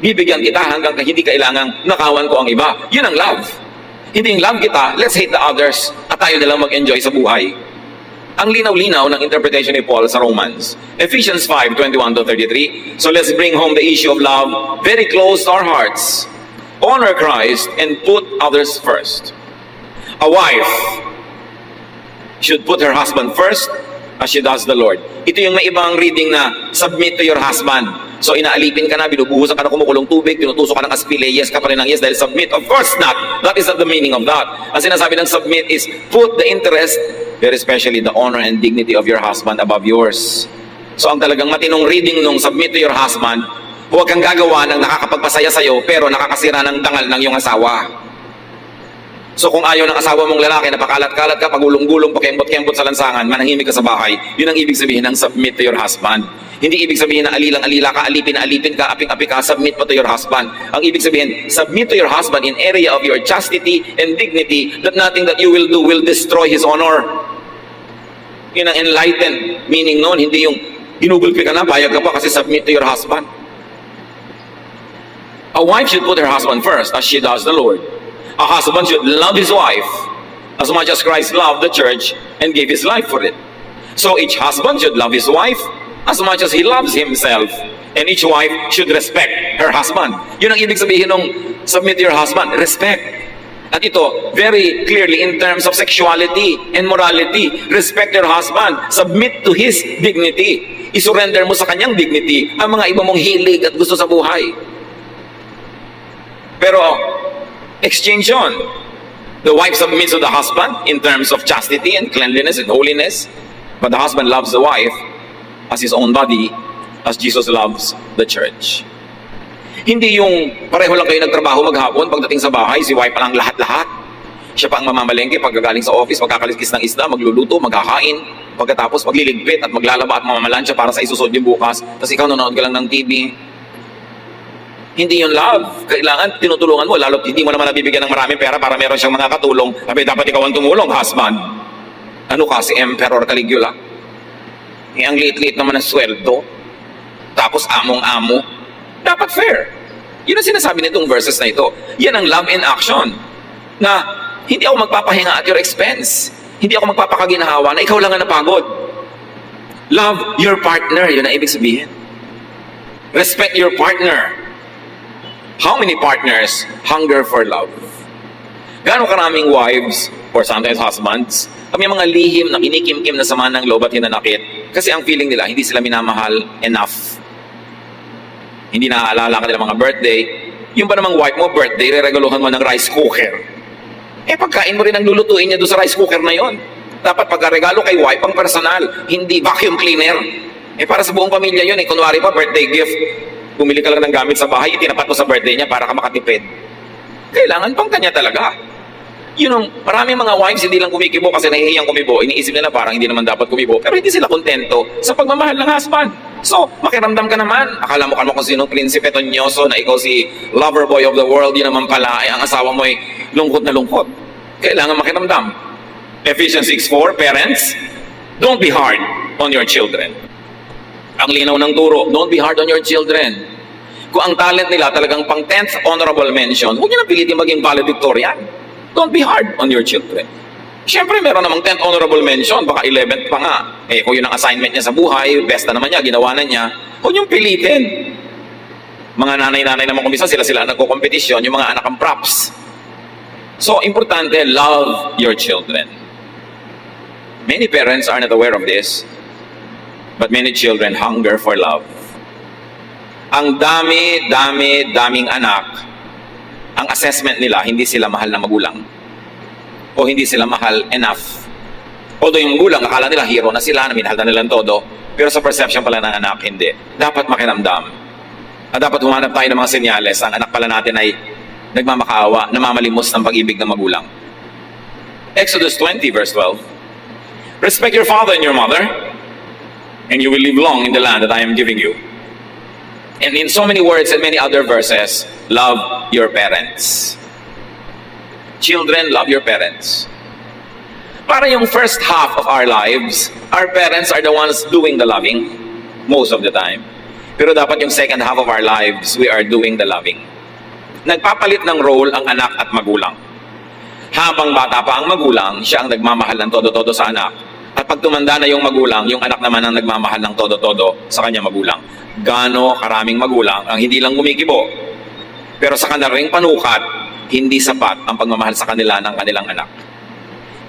Bibigyan kita hanggang hindi kailangang nakawan ko ang iba. Yun ang love. Hindi yung love kita, let's hate the others at tayo na lang mag-enjoy sa buhay. Ang linaw-linaw ng interpretation ni Paul sa Romans. Ephesians 5:21-33. So let's bring home the issue of love very close to our hearts. Honor Christ and put others first. A wife should put her husband first as she does the Lord. Ito yung may ibang reading na submit to your husband. So inaalipin ka na, binubuhusan ka na kumukulong tubig, tinutusok ka ng aspile, yes ka pa rin ng yes dahil submit. Of course not. That is not the meaning of that. Ang sinasabi ng submit is put the interest, very especially the honor and dignity of your husband above yours. So ang talagang matinong reading nung submit to your husband, huwag kang gagawa ng nakakapagpasaya sa'yo pero nakakasira ng dangal ng iyong asawa. So kung ayaw ng asawa mong lalaki na pakalat-kalat ka, pagulong-gulong, pakembot-kembot sa lansangan, manahimik ka sa bahay, yun ang ibig sabihin ng submit to your husband. Hindi ibig sabihin na alilang-alila ka, alipin ka, apik-apik ka, submit mo to your husband. Ang ibig sabihin, submit to your husband in area of your chastity and dignity that nothing that you will do will destroy his honor. Yun ang enlightened meaning noon, hindi yung ginugulpi ka na, bayag ka pa kasi submit to your husband. A wife should put her husband first as she does the Lord. A husband should love his wife as much as Christ loved the church and gave his life for it. So each husband should love his wife as much as he loves himself. And each wife should respect her husband. Yun ang ibig sabihin ng submit to your husband, respect. At ito, very clearly in terms of sexuality and morality, respect your husband, submit to his dignity. Isurrender mo sa kanyang dignity ang mga iba mong hilig at gusto sa buhay. Pero, exchange yun. The wife submits to the husband in terms of chastity and cleanliness and holiness. But the husband loves the wife as his own body, as Jesus loves the church. Hindi yung pareho lang kayo nagtrabaho maghapon, pagdating sa bahay, si wife pa lang lahat-lahat. Siya pa ang mamamalengke pagkagaling sa office, magkakaliskis ng isda, magluluto, magkakain, pagkatapos magliligpit at maglalaba at mamamalansya para sa isusod yung bukas. Tapos ikaw nanonood ka lang ng TV. Hindi yung love. Kailangan tinutulungan mo, lalo hindi mo naman nabibigyan ng maraming pera para meron siyang mga katulong. Sabi, dapat ikaw ang tumulong, husband. Ano ka, si Emperor Caligula? Ang liit-liit naman ng sweldo. Tapos among-amo. Dapat fair. Yun ang sinasabi nitong verses na ito. Yan ang love in action. Na hindi ako magpapahinga at your expense. Hindi ako magpapakaginahawa na ikaw lang ang napagod. Love your partner. Yun ang ibig sabihin. Respect your partner. How many partners hunger for love? Gaano karaming wives or sometimes husbands may mga lihim na kinikimkim na sama ng loob at hinanakit kasi ang feeling nila hindi sila minamahal enough. Hindi naaalala ka nila mga birthday. Yung ba namang wife mo birthday, re-regaluhan mo ng rice cooker. Pagkain mo rin ang lulutuin niya doon sa rice cooker na yon. Dapat pagka-regalo kay wife pang personal, hindi vacuum cleaner. Para sa buong pamilya yun. Kunwari pa birthday gift. Bumili ka lang ng gamit sa bahay, itinapat mo sa birthday niya para ka makatipid. Kailangan pang kanya talaga. Maraming mga wives hindi lang kumikibo kasi nahihiyang kumibo. Iniisip nila parang hindi naman dapat kumibo. Pero hindi sila kontento sa pagmamahal ng husband. So, makiramdam ka naman. Akala mo kung sinong prinsipe tonyoso na ikaw si lover boy of the world. Yun naman pala ay ang asawa mo ay lungkot na lungkot. Kailangan makiramdam. Ephesians 6:4, parents, don't be hard on your children. Ang linaw ng turo, don't be hard on your children. Kung ang talent nila talagang pang 10th honorable mention, huwag nyo na pilitin maging valedictorian. Don't be hard on your children. Siyempre, meron namang 10th honorable mention, baka 11th pa nga. Kung yun ang assignment niya sa buhay, best na naman niya, ginawa na niya, huwag nyo pilitin. Mga nanay-nanay naman kumisa, sila nagko-competition, yung mga anak ang props. So, importante, love your children. Many parents are not aware of this. But many children hunger for love. Ang daming anak, ang assessment nila, hindi sila mahal na magulang. O hindi sila mahal enough. Although yung magulang, akala nila hero na sila, na minahal na nilang todo, pero sa perception pala ng anak, hindi. Dapat makiramdam. At dapat humanap tayo ng mga senyales. Ang anak pala natin ay nagmamakaawa, namamalimos ng pag-ibig ng magulang. Exodus 20 verse 12. Respect your father and your mother, and you will live long in the land that I am giving you. And in so many words and many other verses, love your parents. Children, love your parents. Para yung first half of our lives, our parents are the ones doing the loving. most of the time. Pero dapat yung second half of our lives, we are doing the loving. Nagpapalit ng role ang anak at magulang. Habang bata pa ang magulang, siya ang nagmamahal ng todo-todo sa anak. At pag tumanda na yung magulang, yung anak naman ang nagmamahal ng todo-todo sa kanya magulang. Gaano karaming magulang ang hindi lang gumigibo, pero sa kanilang panukat, hindi sapat ang pagmamahal sa kanila ng kanilang anak.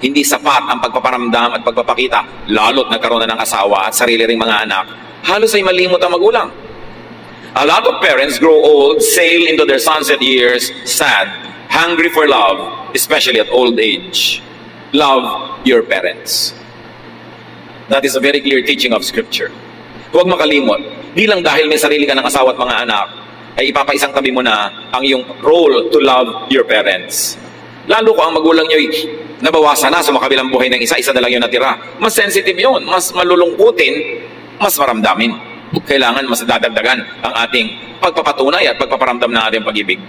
Hindi sapat ang pagpaparamdam at pagpapakita, lalo't nagkaroon na ng asawa at sarili ring mga anak, halos ay malimot ang magulang. A lot of parents grow old, sail into their sunset years, sad, hungry for love, especially at old age. Love your parents. That is a very clear teaching of Scripture. Huwag makalimot, di lang dahil may sarili ka ng asawa at mga anak, ay ipapaisang tabi mo na ang iyong role to love your parents. Lalo ko ang magulang nyo nabawasan na sa makabilang buhay ng isa na lang yung natira. Mas sensitive yun, mas malulungkutin, mas maramdamin. Kailangan mas dadagdagan ang ating pagpapatunay at pagpaparamdam ng ating pag-ibig.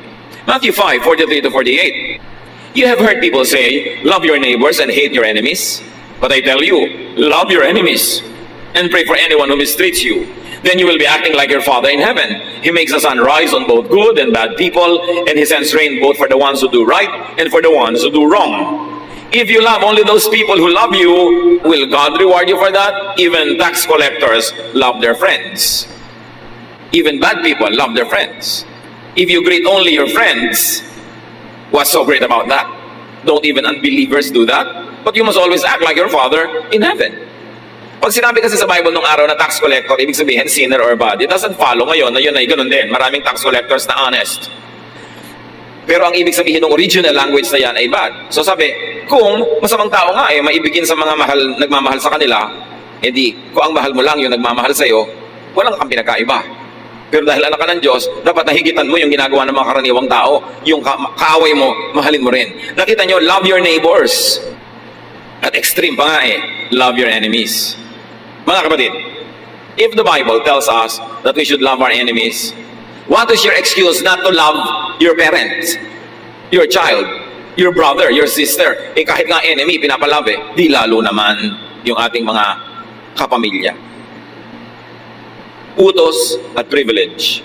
Matthew 5:43-48. You have heard people say, love your neighbors and hate your enemies. But I tell you, love your enemies and pray for anyone who mistreats you. Then you will be acting like your Father in heaven. He makes the sun rise on both good and bad people, and He sends rain both for the ones who do right and for the ones who do wrong. If you love only those people who love you, will God reward you for that? Even tax collectors love their friends. Even bad people love their friends. If you greet only your friends, what's so great about that? Don't even unbelievers do that? But you must always act like your Father in heaven. Pag sinabi kasi sa Bible nung araw na tax collector, ibig sabihin sinner or bad, it doesn't follow ngayon na yun ay ganun din. Maraming tax collectors na honest. Pero ang ibig sabihin ng original language na yan ay bad. So sabi, kung masamang tao nga maibigin sa mga nagmamahal sa kanila, edi kung ang mahal mo lang yung nagmamahal sa'yo, walang kang pinakaiba. Pero dahil anak ka ng Diyos, dapat nahigitan mo yung ginagawa ng mga karaniwang tao. Yung kaaway mo, mahalin mo rin. Nakita nyo, love your neighbors. At extreme pa nga love your enemies. Mga kapatid, if the Bible tells us that we should love our enemies, what is your excuse not to love your parents, your child, your brother, your sister? Kahit nga enemy, pinapalove di lalo naman yung ating mga kapamilya. Utos at privilege.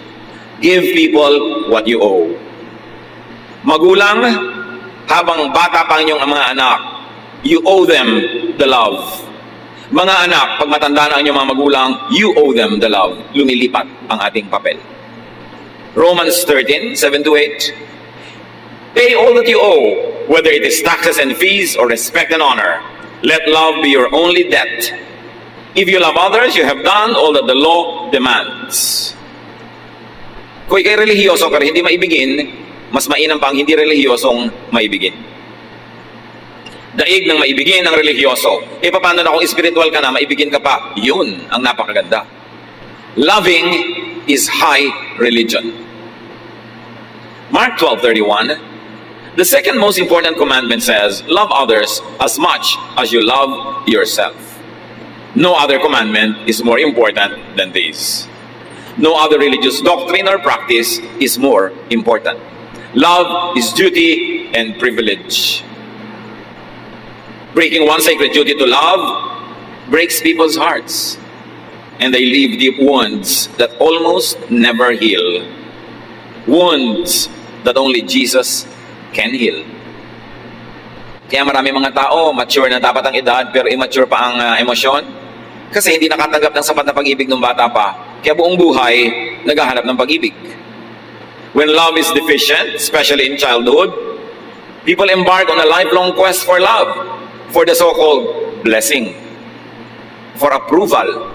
Give people what you owe. Magulang, habang bata pa ang inyong mga anak, you owe them the love. Mga anak, pag matanda na ang inyong mga magulang, you owe them the love. Lumilipat ang ating papel. Romans 13:7-8. Pay all that you owe, whether it is taxes and fees or respect and honor. Let love be your only debt. If you love others, you have done all that the law demands. Kung ikay relihiyoso pero hindi maibigin, mas mainam pa ang hindi relihiyosong maibigin. Daig ng maibigin ng relihiyoso. Paano na kung spiritual ka na, maibigin ka pa? Yun ang napakaganda. Loving is high religion. Mark 12:31. The second most important commandment says, love others as much as you love yourself. No other commandment is more important than this. No other religious doctrine or practice is more important. Love is duty and privilege. Breaking one sacred duty to love breaks people's hearts, and they leave deep wounds that almost never heal. Wounds that only Jesus can heal. Kaya marami mga tao, mature na dapat ang edad, pero immature pa ang emosyon. Kasi hindi nakatanggap ng sapat na pag-ibig ng bata pa. Kaya buong buhay, naghahanap ng pag-ibig. When love is deficient, especially in childhood, people embark on a lifelong quest for love, for the so-called blessing, for approval,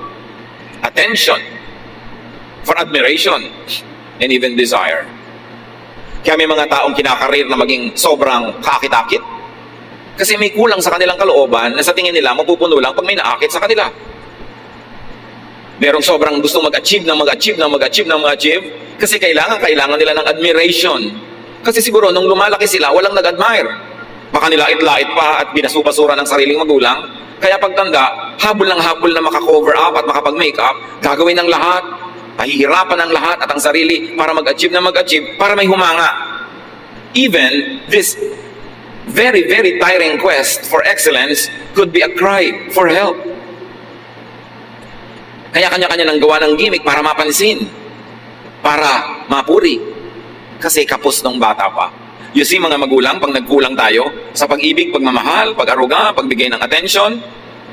attention, for admiration, and even desire. Kaya may mga taong kinakarir na maging sobrang kakit-akit kasi may kulang sa kanilang kalooban na sa tingin nila mapupuno lang pag may naakit sa kanila. Merong sobrang gustong mag-achieve kasi kailangan nila ng admiration. Kasi siguro nung lumalaki sila, walang nag-admire. Baka nilait-lait pa at binasupasura ng sariling magulang. Kaya pagtanda, habol na maka-cover up at makapag-make up, gagawin ng lahat, pahihirapan ng lahat at ang sarili para mag-achieve, para may humanga. Even this very, very tiring quest for excellence could be a cry for help. Kaya kanya-kanya nang gawa ng gimmick para mapansin, para mapuri. Kasi kapos ng bata pa. You see mga magulang, pag nagkulang tayo sa pag-ibig, pagmamahal, pag-aruga, pagbigay ng atensyon,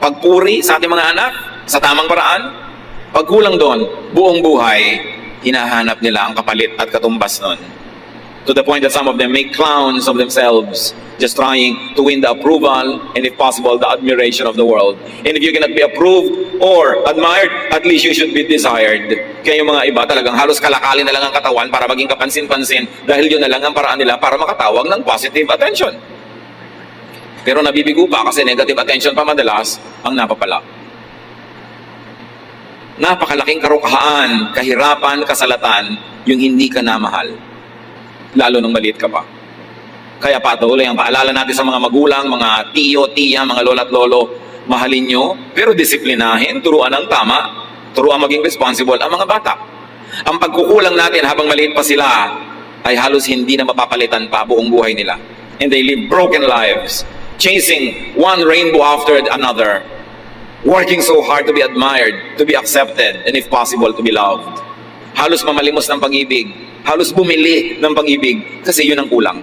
pagpuri sa ating mga anak, sa tamang paraan, pagkulang doon, buong buhay, hinahanap nila ang kapalit at katumbas nun. To the point that some of them make clowns of themselves, just trying to win the approval and if possible, the admiration of the world. And if you cannot be approved or admired, at least you should be desired. Kaya yung mga iba talagang halos kalakalin na lang ang katawan para maging kapansin-pansin dahil yun na lang ang paraan nila para makatawag ng positive attention. Pero nabibigo pa kasi negative attention pa madalas ang napapala. Napakalaking karukahaan, kahirapan, kasalatan, yung hindi ka namahal. Lalo nung maliit ka pa. Kaya patuloy ang paalala natin sa mga magulang, mga tiyo, tiya, mga lola at lolo, mahalin nyo, pero disiplinahin, turuan ang tama, turuan maging responsible ang mga bata. Ang pagkukulang natin habang maliit pa sila ay halos hindi na mapapalitan pa buong buhay nila. And they live broken lives, chasing one rainbow after another, working so hard to be admired, to be accepted, and if possible, to be loved. Halos mamalimos ng pag-ibig, halos bumili ng pag-ibig kasi yun ang kulang.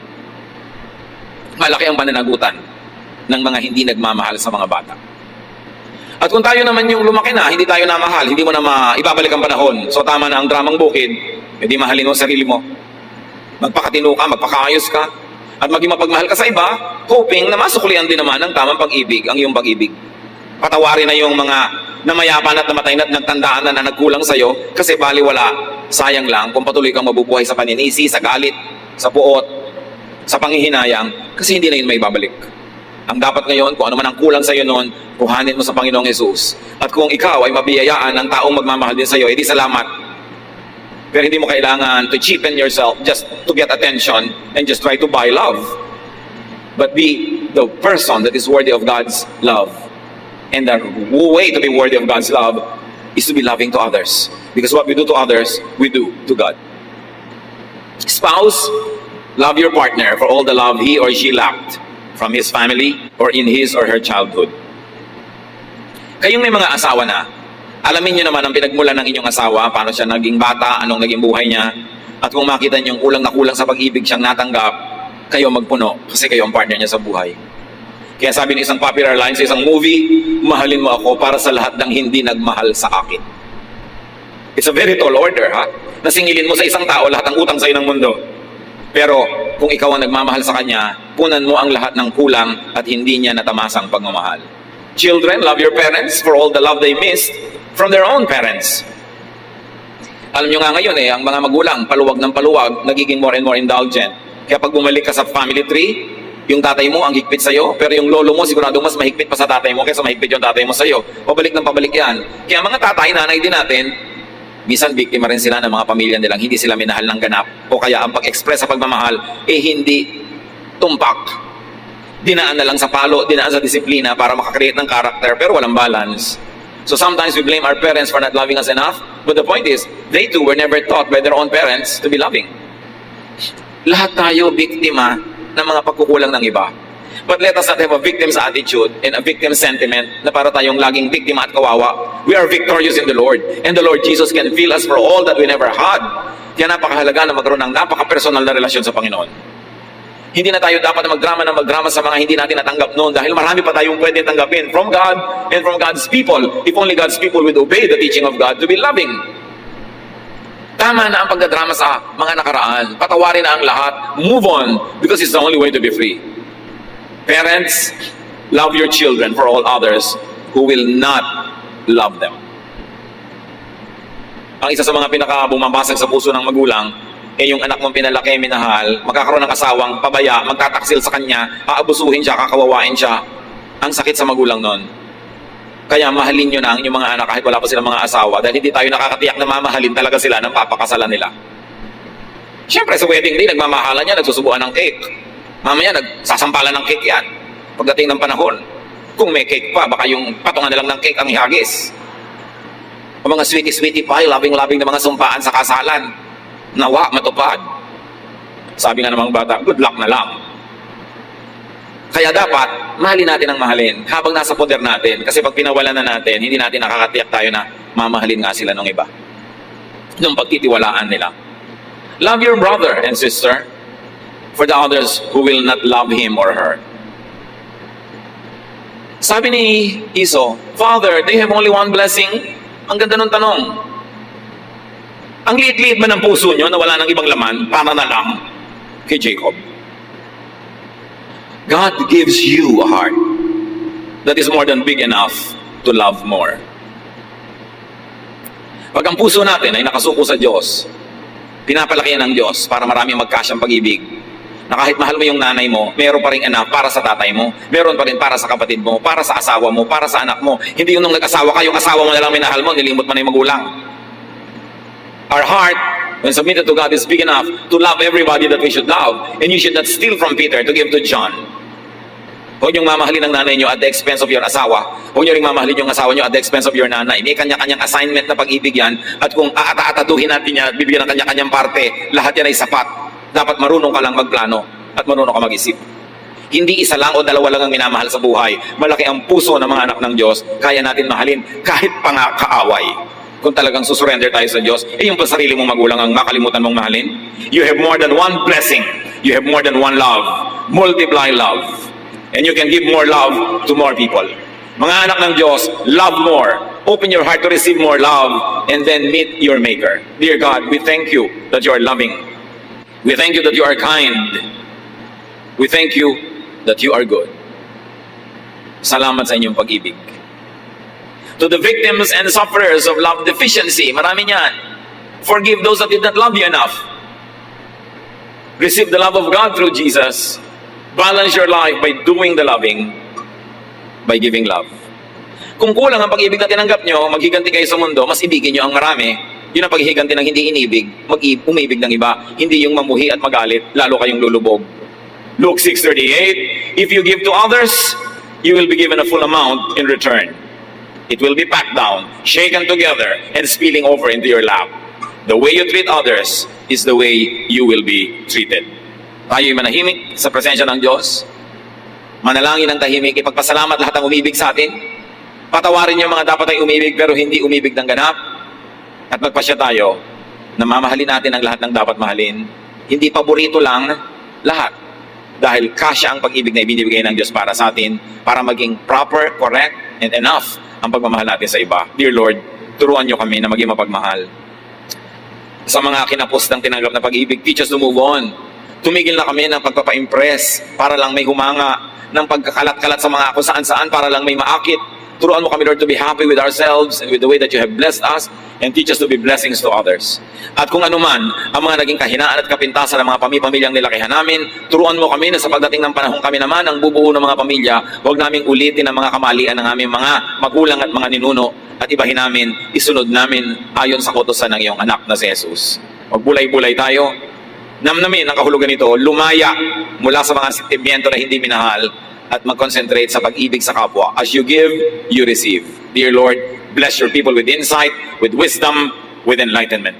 Malaki ang pananagutan ng mga hindi nagmamahal sa mga bata. At kung tayo naman yung lumaki na, hindi tayo namahal, hindi mo na ibabalik ang panahon. So tama na ang dramang bukid, hindi mahalin mo sarili mo. Magpakatino ka, magpakaayos ka, at maging mapagmahal ka sa iba, hoping na masuklian din naman ng tamang pag-ibig, ang iyong pag-ibig. Patawarin na yung mga namayapan at namatay na at nagtandaan na nagkulang sa'yo kasi baliwala, sayang lang kung patuloy kang mabubuhay sa paninisi, sa galit, sa puot, sa panghihinayang kasi hindi na yun may babalik. Ang dapat ngayon, kung ano man ang kulang sa'yo noon, kuhanin mo sa Panginoong Hesus. At kung ikaw ay mabiyayaan ng taong magmamahal din sa'yo, edi salamat. Pero hindi mo kailangan to cheapen yourself just to get attention and just try to buy love. But be the person that is worthy of God's love. And the way to be worthy of God's love is to be loving to others. Because what we do to others, we do to God. Spouse, love your partner for all the love he or she lacked from his family or in his or her childhood. Kayong may mga asawa na, alamin nyo naman ang pinagmulan ng inyong asawa, paano siya naging bata, anong naging buhay niya, at kung makita nyo yung kulang na kulang sa pag-ibig siyang natanggap, kayo magpuno kasi kayo ang partner niya sa buhay. Kaya sabi ng isang popular line sa isang movie, mahalin mo ako para sa lahat ng hindi nagmahal sa akin. It's a very tall order, ha? Nasingilin mo sa isang tao lahat ng utang sa'yo ng mundo. Pero kung ikaw ang nagmamahal sa kanya, punan mo ang lahat ng kulang at hindi niya natamasang pagmamahal. Children, love your parents for all the love they missed from their own parents. Alam nyo nga ngayon ang mga magulang, paluwag ng paluwag, nagiging more and more indulgent. Kaya pag bumalik ka sa family tree, yung tatay mo ang higpit sa'yo, pero yung lolo mo sigurado mas mahigpit pa sa tatay mo kaysa mahigpit yung tatay mo sa'yo. Pabalik ng pabalik yan. Kaya mga tatay, nanay din natin, minsan biktima rin sila ng mga pamilya nilang hindi sila minahal ng ganap o kaya ang pag-express sa pagmamahal hindi tumpak. Dinaan na lang sa palo, dinaan sa disiplina para makakreate ng character pero walang balance. So sometimes we blame our parents for not loving us enough, but the point is, they too were never taught by their own parents to be loving. Lahat tayo biktima ng mga pagkukulang ng iba. But let us not have a victim's attitude and a victim sentiment na para tayong laging biktima at kawawa. We are victorious in the Lord. And the Lord Jesus can fill us for all that we never had. Kaya napakahalaga na magkaroon ng napaka-personal na relasyon sa Panginoon. Hindi na tayo dapat na magdrama sa mga hindi natin natanggap noon dahil marami pa tayong pwede tanggapin from God and from God's people. If only God's people would obey the teaching of God to be loving. Tama na ang pagdadrama sa mga nakaraan. Patawarin na ang lahat. Move on because it's the only way to be free. Parents, love your children for all others who will not love them. Ang isa sa mga pinaka-bumabasag sa puso ng magulang yung anak mong pinalaki, minahal, magkakaroon ng asawang pabaya, magtataksil sa kanya, aabusuhin siya, kakawawain siya. Ang sakit sa magulang nun. Kaya mahalin nyo na ang inyong mga anak kahit wala pa silang mga asawa dahil hindi tayo nakakatiyak na mamahalin talaga sila ng papakasalan nila. Siyempre sa wedding day, nagmamahalan niya, nagsusubuan ng cake. Mamaya nagsasampalan ng cake yan. Pagdating ng panahon, kung may cake pa, baka yung patungan na lang ng cake ang ihagis. O mga sweetie-sweetie pie, labing-labing na mga sumpaan sa kasalan. Nawa, matupad. Sabi nga ng mga bata, good luck na lang. Kaya dapat, mahalin natin ang mahalin habang nasa poder natin. Kasi pag pinawalan na natin, hindi natin nakakatiyak tayo na mamahalin nga sila ng iba. Nung pagtitiwalaan nila. Love your brother and sister for the others who will not love him or her. Sabi ni Esau, Father, they have only one blessing. Ang ganda ng tanong. Ang liit-liit ba ng puso nyo na wala nang ibang laman para na lang kay Jacob? God gives you a heart that is more than big enough to love more. Pag ang puso natin ay nakasuko sa Diyos, pinapalaki yan ng Diyos para maraming magkasyang pag-ibig. Na kahit mahal mo yung nanay mo, meron pa rin anak para sa tatay mo, meron pa rin para sa kapatid mo, para sa asawa mo, para sa anak mo. Hindi yung nung nag-asawa ka, yung asawa mo na lang minahal mo, nilimot mo na yung magulang. Our heart, when submitted to God, is big enough to love everybody that we should love. And you should not steal from Peter to give to John. Huwag niyong mamahalin ang nanay niyo at the expense of your asawa. Huwag niyo rin mamahalin yung asawa niyo at the expense of your nanay. May kanya-kanyang assignment na pag-ibig yan. At kung aata-atatuhin natin yan at bibigyan ng kanya-kanyang parte, lahat yan ay sapat. Dapat marunong ka lang magplano at marunong ka mag-isip. Hindi isa lang o dalawa lang ang minamahal sa buhay. Malaki ang puso ng mga anak ng Diyos. Kaya natin mahalin kahit pa nga kaaway. Kung talagang susurrender tayo sa Diyos, yung pa sarili mong magulang ang makalimutan mong mahalin. You have more than one blessing. You have more than one love. Multiply love. And you can give more love to more people. Mga anak ng Diyos, love more. Open your heart to receive more love and then meet your Maker. Dear God, we thank you that you are loving. We thank you that you are kind. We thank you that you are good. Salamat sa inyong pag-ibig. To the victims and sufferers of love deficiency, marami niyan. Forgive those that did not love you enough. Receive the love of God through Jesus. Balance your life by doing the loving, by giving love. Kung kulang ang pag-ibig na tinanggap nyo, maghiganti kayo sa mundo, mas ibigin nyo ang marami. Yun ang paghihiganti ng hindi inibig, umibig ng iba, hindi yung mamuhi at magalit, lalo kayong lulubog. Luke 6:38, if you give to others, you will be given a full amount in return. It will be packed down, shaken together, and spilling over into your lap. The way you treat others is the way you will be treated. Tayo'y manahimik sa presensya ng Diyos. Manalangin ng tahimik, ipagpasalamat lahat ang umibig sa atin. Patawarin yung mga dapat ay umibig pero hindi umibig ng ganap. At magpasya tayo na mamahalin natin ang lahat ng dapat mahalin. Hindi paborito lang lahat. Dahil kasya ang pag-ibig na ibinibigay ng Diyos para sa atin para maging proper, correct, and enough ang pagmamahal natin sa iba. Dear Lord, turuan niyo kami na maging mapagmahal. Sa mga kinapos ng tinanggap na pag-ibig, teach us to move on. Tumigil na kami ng pagpapa-impress para lang may humanga, ng pagkakalat-kalat sa mga kung saan-saan para lang may maakit. Turuan mo kami, Lord, to be happy with ourselves and with the way that you have blessed us and teach us to be blessings to others. At kung ano man ang mga naging kahinaan at kapintasan ng mga pamilyang nilakihan namin, turuan mo kami na sa pagdating ng panahon kami naman ang bubuo ng mga pamilya, huwag naming ulitin ang mga kamalian ng aming mga magulang at mga ninuno at ibahin namin, isunod namin ayon sa kautusan ng iyong anak na si Jesus. Huwag bulay-bulay tayo. Namnamin ang kahulugan nito, lumaya mula sa mga sentimiento na hindi minahal at mag-concentrate sa pag-ibig sa kapwa. As you give, you receive. Dear Lord, bless your people with insight, with wisdom, with enlightenment.